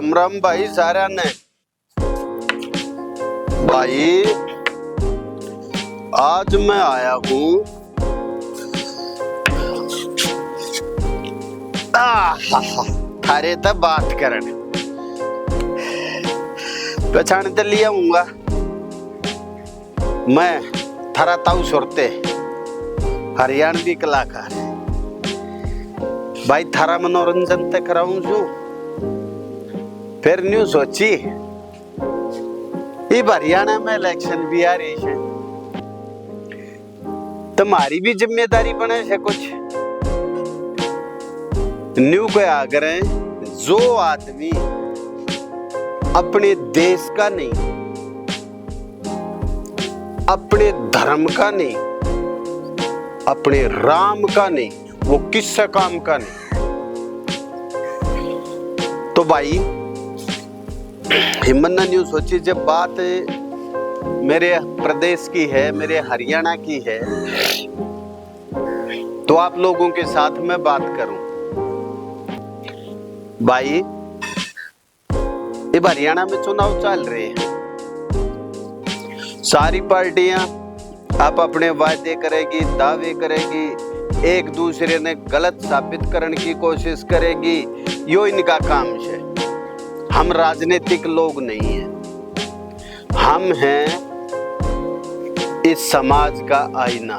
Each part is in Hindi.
राम राम भाई सारा ने। भाई आज मैं आया हूँ थारे तब बात करने पहचान तो लिया हूँगा मैं थारा ताऊ सुरते हरियाणवी कलाकार भाई थारा मनोरंजन तक कराऊं छू फिर न्यू सोची ये हरियाणा में इलेक्शन भी आ रही है तुम्हारी भी जिम्मेदारी बने है कुछ न्यू को आग्रह जो आदमी अपने देश का नहीं अपने धर्म का नहीं अपने राम का नहीं वो किससे काम का नहीं। तो भाई हिम्मत न्यू सोची जब बात मेरे प्रदेश की है मेरे हरियाणा की है तो आप लोगों के साथ मैं बात करूं। भाई ये हरियाणा में चुनाव चल रहे हैं सारी पार्टियां आप अपने वादे करेगी दावे करेगी एक दूसरे ने गलत साबित करने की कोशिश करेगी यो इनका काम है। हम राजनीतिक लोग नहीं हैं हम हैं इस समाज का आईना।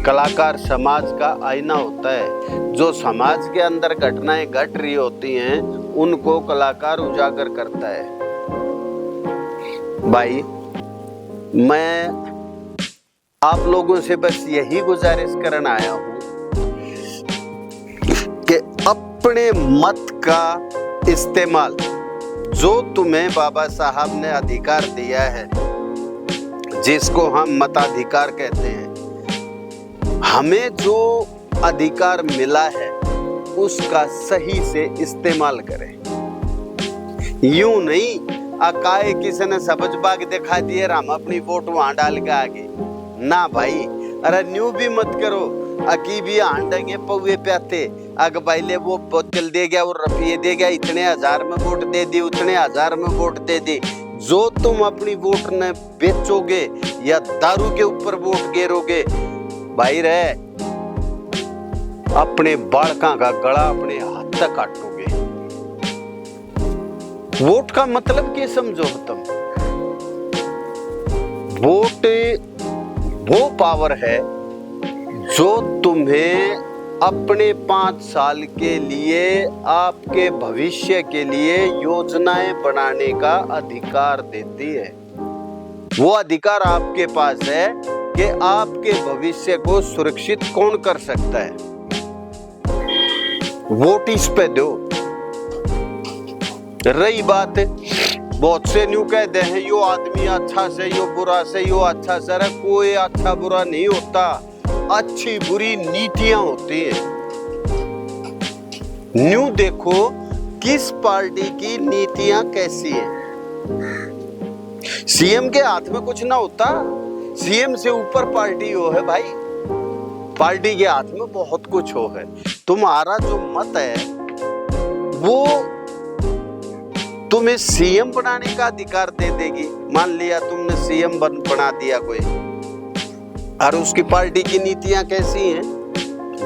कलाकार समाज का आईना होता है जो समाज के अंदर घटनाएं घट रही होती हैं उनको कलाकार उजागर करता है। भाई मैं आप लोगों से बस यही गुजारिश करने आया हूं कि अपने मत का इस्तेमाल जो तुम्हें बाबा साहब ने अधिकार दिया है जिसको हम मताधिकार कहते हैं हमें जो अधिकार मिला है उसका सही से इस्तेमाल करें। यूं नहीं अकाए किसी ने सबज बाग दिखा दिए हम अपनी वोट वहां डाल के आगे ना भाई। अरे न्यू भी मत करो अकी भी आंडेंगे पौवे प्याते अग पहले वो बोतल दे गया और रफिए दे गया इतने हजार में वोट दे दी उतने हजार में वोट दे दी। जो तुम अपनी वोट ने बेचोगे या दारू के ऊपर वोट गिरोगे भाई रे अपने बालका का गला अपने हाथ तक काटोगे। वोट का मतलब क्या समझो तुम। वोट वो पावर है जो तुम्हें अपने 5 साल के लिए आपके भविष्य के लिए योजनाएं बनाने का अधिकार देती है। वो अधिकार आपके पास है कि आपके भविष्य को सुरक्षित कौन कर सकता है। वोट इस पे दो। रही बात बहुत से न्यू कहते हैं यो आदमी अच्छा से यो बुरा से यो अच्छा से। अरे कोई अच्छा बुरा नहीं होता अच्छी बुरी नीतियां होती है। न्यू देखो किस पार्टी की नीतियां कैसी है। सीएम के हाथ में कुछ ना होता सीएम से ऊपर पार्टी हो है भाई। पार्टी के हाथ में बहुत कुछ हो है। तुम्हारा जो मत है वो तुम्हें सीएम बनाने का अधिकार दे देगी। मान लिया तुमने सीएम बना दिया कोई और उसकी पार्टी की नीतियां कैसी हैं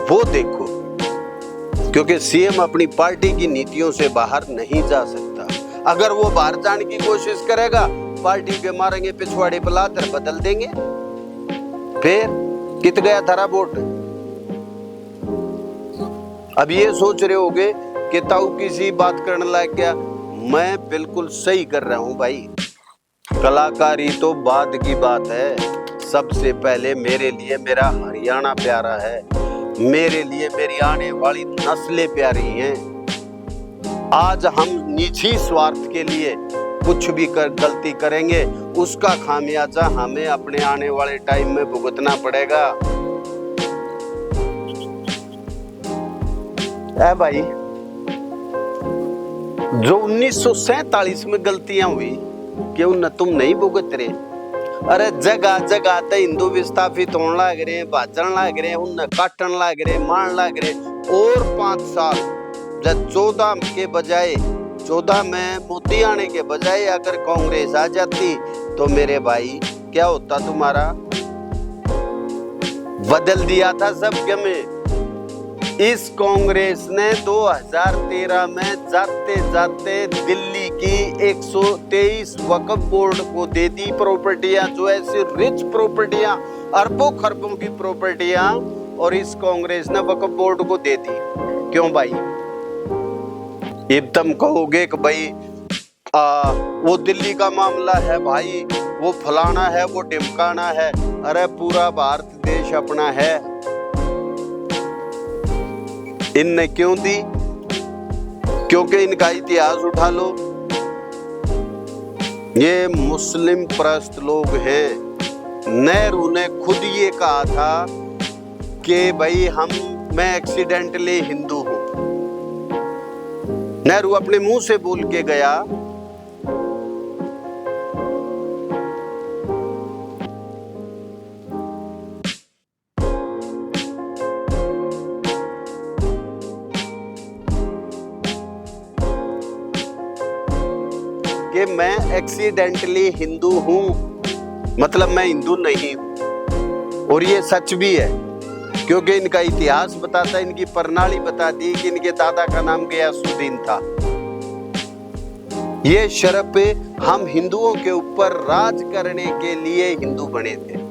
वो देखो क्योंकि सीएम अपनी पार्टी की नीतियों से बाहर नहीं जा सकता। अगर वो बाहर जाने की कोशिश करेगा पार्टी के मारेंगे पिछवाड़े पर लाकर बदल देंगे। फिर कित गया थारा वोट। अब ये सोच रहे होगे कि ताऊ किसी बात करने लग गया। मैं बिल्कुल सही कर रहा हूं भाई। कलाकारी तो बाद की बात है। सबसे पहले मेरे लिए मेरा हरियाणा प्यारा है मेरे लिए मेरी आने वाली नस्लें प्यारी हैं। आज हम निजी स्वार्थ के लिए कुछ भी गलती करेंगे उसका खामियाजा हमें अपने आने वाले टाइम में भुगतना पड़ेगा। ऐ भाई जो 1947 में गलतियां हुई क्यों न तुम नहीं भुगत रहे। अरे जगह जगह ते हिंदू विस्थापित होने लग रहे हैं भाजन लग रहे हैं उन्हें काटन लग रहे मारन लग रहे। और 5 साल जब 14 के बजाय 2014 में मोदी आने के बजाय अगर कांग्रेस आ जाती तो मेरे भाई क्या होता तुम्हारा? बदल दिया था सब में। इस कांग्रेस ने 2013 में जाते जाते दिल्ली की 123 वक्फ बोर्ड को दे दी प्रॉपर्टियां, जो ऐसी रिच प्रॉपर्टियां, अरबों खरबों की प्रॉपर्टियां, और इस कांग्रेस ने वक्फ बोर्ड को दे दी। क्यों भाई? एकदम कहोगे कि भाई वो दिल्ली का मामला है भाई, वो फलाना है, वो ढिमकाना है। अरे पूरा भारत देश अपना है। इनने क्यों दी? क्योंकि इनका इतिहास उठा लो, ये मुस्लिम परस्त लोग हैं। नेहरू ने खुद ये कहा था कि भाई मैं एक्सीडेंटली हिंदू हूं। नेहरू अपने मुंह से बोल के गया। कि मैं एक्सीडेंटली हिंदू हूं, मतलब मैं हिंदू नहीं हूं। और ये सच भी है, क्योंकि इनका इतिहास बताता, इनकी प्रणाली बताती कि इनके दादा का नाम गयासुद्दीन था। ये शर्त पे हम हिंदुओं के ऊपर राज करने के लिए हिंदू बने थे।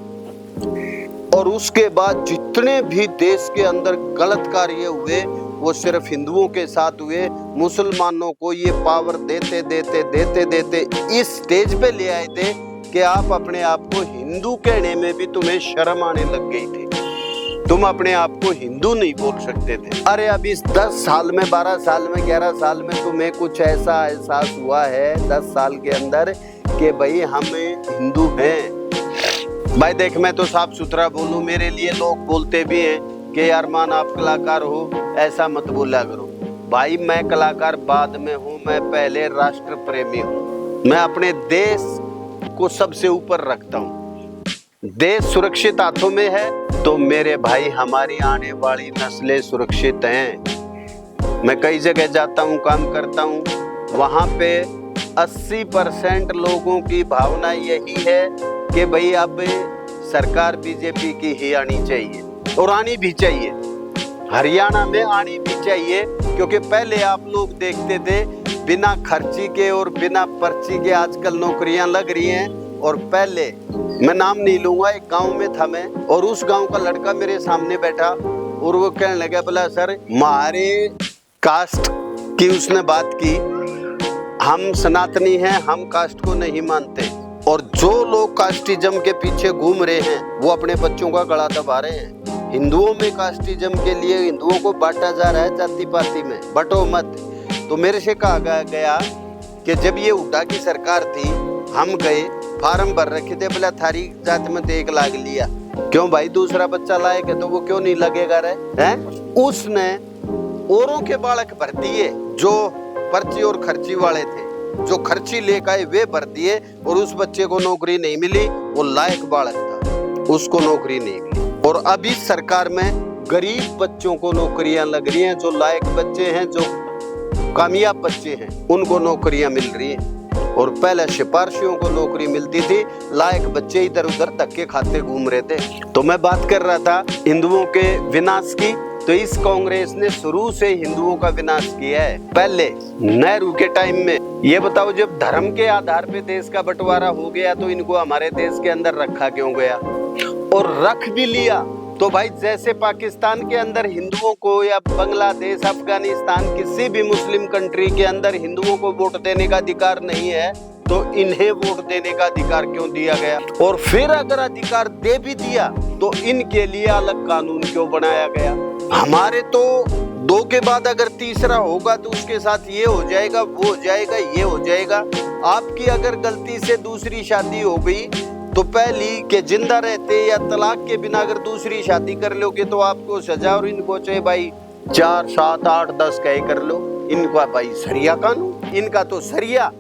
और उसके बाद जितने भी देश के अंदर गलत कार्य हुए वो सिर्फ हिंदुओं के साथ हुए। मुसलमानों को ये पावर देते देते देते देते इस स्टेज पे ले आए थे कि आप अपने आप को हिंदू कहने में भी तुम्हें शर्म आने लग गई थी। तुम अपने आप को हिंदू नहीं बोल सकते थे। अरे अब इस 10 साल में, 12 साल में, 11 साल में तुम्हें कुछ ऐसा एहसास हुआ है 10 साल के अंदर कि भाई हम हिंदू हैं। भाई देख, मैं तो साफ सुथरा बोलूं, मेरे लिए लोग बोलते भी हैं कि यार मान आप कलाकार हो, ऐसा मत बोला करो। भाई मैं कलाकार बाद में हूँ, मैं पहले राष्ट्र प्रेमी हूँ। मैं अपने देश को सबसे ऊपर रखता हूँ। देश सुरक्षित हाथों में है तो मेरे भाई हमारी आने वाली नस्लें सुरक्षित हैं। मैं कई जगह जाता हूँ, काम करता हूँ, वहाँ पे 80% लोगों की भावना यही है कि भाई अब सरकार बीजेपी की ही आनी चाहिए, और आनी भी चाहिए। हरियाणा में आनी भी चाहिए, क्योंकि पहले आप लोग देखते थे बिना खर्ची के और बिना पर्ची के आजकल नौकरियां लग रही हैं। और पहले मैं नाम नहीं लूंगा, एक गांव में था मैं, और उस गांव का लड़का मेरे सामने बैठा और वो कहने लगा, बोला सर हमारे कास्ट की उसने बात की, हम सनातनी हैं, हम कास्ट को नहीं मानते। और जो लोग कास्टिज्म के पीछे घूम रहे हैं वो अपने बच्चों का गला दबा रहे हैं। हिंदुओं में कास्टिज्म के लिए हिंदुओं को बांटा जा रहा है जाति पाति में, बटो मत। तो मेरे से कहा गया कि जब ये हुड्डा की सरकार थी, हम गए फार्म भर रखे थे, बोला थारी जाति में 1 लाख लिया। क्यों भाई, दूसरा बच्चा लाएगा तो वो क्यों नहीं लगेगा रे? हैं? उसने औरों के बालक भर दिए जो पर्ची और खर्ची वाले थे, जो खर्ची लेकर आए वे भर दिए, और उस बच्चे को नौकरी नहीं मिली। वो लायक बालक था, उसको नौकरी नहीं मिली। और अभी सरकार में गरीब बच्चों को नौकरियां लग रही हैं, जो लायक बच्चे हैं, जो कामयाब बच्चे हैं, उनको नौकरियां मिल रही हैं। और पहले सिपारशियों को नौकरी मिलती थी, लायक बच्चे इधर उधर धक्के खाते घूम रहे थे। तो मैं बात कर रहा था हिंदुओं के विनाश की। तो इस कांग्रेस ने शुरू से हिंदुओं का विनाश किया है। पहले नेहरू के टाइम में, ये बताओ, जब धर्म के आधार पे देश का बंटवारा हो गया तो इनको हमारे देश के अंदर रखा क्यों गया? और रख भी लिया तो भाई जैसे पाकिस्तान के अंदर हिंदुओं को, या बांग्लादेश, अफगानिस्तान, किसी भी मुस्लिम कंट्री के अंदर हिंदुओं को वोट देने का अधिकार नहीं है, तो इन्हें वोट देने का अधिकार क्यों दिया गया? और फिर अगर अधिकार दे भी दिया तो इनके लिए अलग कानून क्यों बनाया गया? हमारे तो 2 के बाद अगर तीसरा होगा तो उसके साथ ये हो जाएगा, वो हो जाएगा, ये हो जाएगा। आपकी अगर गलती से दूसरी शादी हो गई तो पहली के जिंदा रहते या तलाक के बिना अगर दूसरी शादी कर लोगे तो आपको सजा, और इनको चाहे भाई 4, 7, 8, 10 कहे कर लो। इनका भाई सरिया कानून, इनका तो सरिया